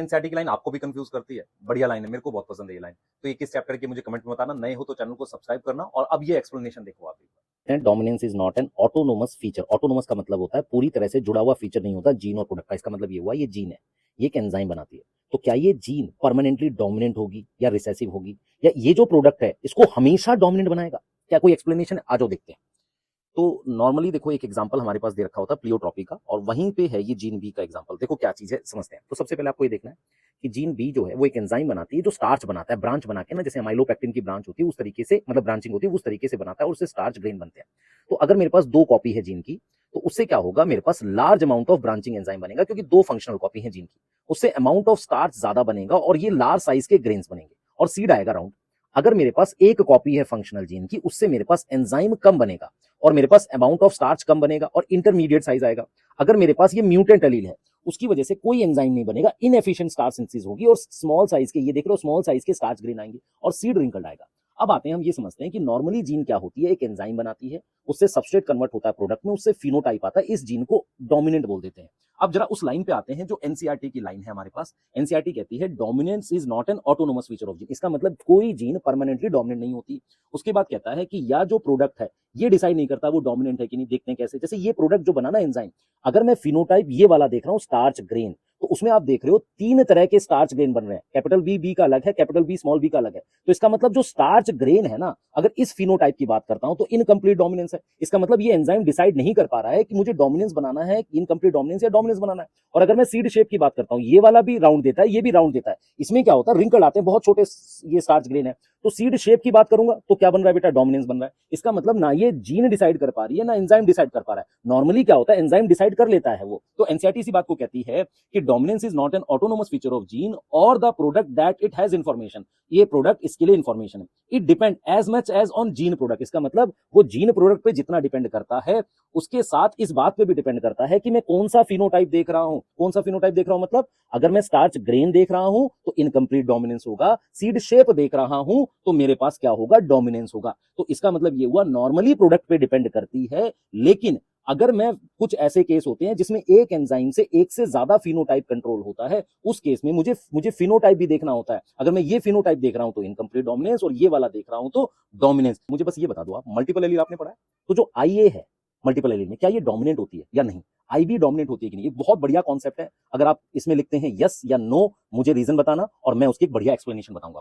NCERT की line आपको भी कंफ्यूज करती है? बढ़िया लाइन है, मेरे को बहुत पसंद है ये लाइन। तो ये किस चैप्टर की मुझे कमेंट में बताना। नए हो तो चैनल को सब्सक्राइब करना और अब ये एक्सप्लेनेशन देखो आप। Dominance is not an autonomous feature. Autonomous का मतलब होता है पूरी तरह से जुड़ा हुआ फीचर नहीं होता जीन और प्रोडक्ट का। इसका मतलब ये हुआ ये जीन है, ये एक एंजाइम बनाती है। तो क्या ये जीन परमानेंटली डोमिनेंट होगी या रिसेसिव होगी, या ये जो प्रोडक्ट है इसको हमेशा डोमिनेंट बनाएगा? क्या कोई एक्सप्लेनेशन है? आ जाओ देखते हैं। तो नॉर्मली देखो एक एग्जांपल हमारे पास दे रखा होता है प्लियोट्रॉपी का, और वहीं पे है ये जीन बी का एग्जांपल। देखो क्या चीज है समझते हैं। तो सबसे पहले आपको ये देखना है कि जीन बी जो है वो एक एंजाइम बनाती है जो स्टार्च बनाता है, ब्रांच बना के ना, जैसे अमाइलोपेक्टिन की ब्रांच होती है उस तरीके से, मतलब ब्रांचिंग होती है उस तरीके से बनाता है और उससे स्टार्च ग्रेन बनते हैं। तो अगर मेरे पास दो कॉपी है जीन की, तो उससे क्या होगा, मेरे पास large amount of branching enzyme बनेगा, क्योंकि दो फंक्शनल कॉपी है जीन की। उससे अमाउंट ऑफ स्टार्च ज्यादा बनेगा और ये लार्ज साइज के ग्रेन्स बनेंगे और सीड आएगा राउंड। अगर मेरे पास एक कॉपी है फंक्शनल जीन की, उससे मेरे पास एंजाइम कम बनेगा और मेरे पास अमाउंट ऑफ स्टार्च कम बनेगा और इंटरमीडिएट साइज आएगा। अगर मेरे पास ये म्यूटेंट एलील है, उसकी वजह से कोई एंजाइम नहीं बनेगा, इनएफिशिएंट स्टार्च सिंथेसिस होगी और स्मॉल साइज के, ये देख रहे हो स्मॉल साइज के स्टार्च ग्रेन आएंगे और सीड रिंकल्ड आएगा। अब आते हैं हम ये समझते हैं कि नॉर्मली जीन क्या होती है, एक एंजाइम बनाती है, उससे सबस्ट्रेट कन्वर्ट होता है प्रोडक्ट में, उससे फिनोटाइप आता है, इस जीन को डोमिनेंट बोल देते हैं। अब जरा उस लाइन पे आते हैं जो एनसीईआरटी की लाइन है हमारे पास। एनसीईआरटी कहती है dominance is not an autonomous feature of gene. इसका मतलब कोई जीन परमानेंटली डोमिनेंट नहीं होती। उसके बाद कहता है कि या जो प्रोडक्ट है ये डिसाइड नहीं करता वो डोमिनेंट है कि नहीं। देखते हैं कैसे। जैसे ये प्रोडक्ट जो बना ना एंजाइम, अगर मैं फिनोटाइप ये वाला देख रहा हूँ स्टार्च ग्रेन, तो उसमें आप देख रहे हो तीन तरह के स्टार्च ग्रेन बन रहे हैं। कैपिटल बी बी का अलग है, कैपिटल बी स्मॉल बी का अलग है। तो इसका मतलब जो स्टार्च ग्रेन है ना, अगर इस फिनोटाइप की बात करता हूं तो इनकम्प्लीट डोमिनेंस है। इसका मतलब ये एंजाइम डिसाइड नहीं कर पा रहा है कि मुझे डोमिनेंस बनाना है, इनकम्प्लीट डोमिनेंस या डोमिनेंस बनाना है। और अगर मैं सीड शेप की बात करता हूं, ये वाला भी राउंड देता है, ये भी राउंड देता है, इसमें क्या होता है, रिंकल आते हैं, बहुत छोटे ये स्टार्च ग्रेन है। तो सीड शेप की बात करूंगा तो क्या बन रहा है बेटा, डोमिनेंस बन रहा है। इसका मतलब ना ये जीन डिसाइड कर पा रही है ना एंजाइम डिसाइड कर पा रहा है। नॉर्मली क्या होता है, एंजाइम डिसाइड कर लेता है वो। तो एनसीईआरटी इसी बात को कहती है कि dominance is not an autonomous feature of gene और the product that it has information. ये प्रोडक्ट इसके लिए इंफॉर्मेशन है। It depend as much as on gene product. इसका मतलब वो जीन प्रोडक्ट पे जितना डिपेंड करता है, उसके साथ इस बात पे भी डिपेंड करता है कि मैं कौन सा फिनोटाइप देख रहा हूं। कौन सा फिनोटाइप देख रहा हूं मतलब, अगर मैं स्टार्च ग्रेन देख रहा हूं तो इनकम्प्लीट डोमिनेंस होगा, सीड शेप देख रहा हूं तो मेरे पास क्या होगा, डोमिनेंस होगा। तो इसका मतलब ये हुआ नॉर्मली प्रोडक्ट पे डिपेंड करती है। लेकिन अगर मैं, कुछ ऐसे केस होते हैं जिसमें एक एंजाइम से एक से ज्यादा फिनोटाइप कंट्रोल होता है, उस केस में मुझे फिनोटाइप भी देखना होता है। अगर मैं ये फिनोटाइप देख रहा हूं तो इनकम्प्लीट डोमिनेंस और ये वाला देख रहा हूं तो डोमिनेंस। मुझे बस ये बता दो, आप मल्टीपल एलील आपने पढ़ा है, तो जो आईए है मल्टीपल एलील में, क्या ये डोमिनेंट होती है या नहीं, आई भी डोमिनेंट होती है कि नहीं? ये बहुत बढ़िया कॉन्सेप्ट है। अगर आप इसमें लिखते हैं यस या नो, मुझे रीजन बताना और मैं उसकी एक बढ़िया एक्सप्लेनेशन बताऊंगा।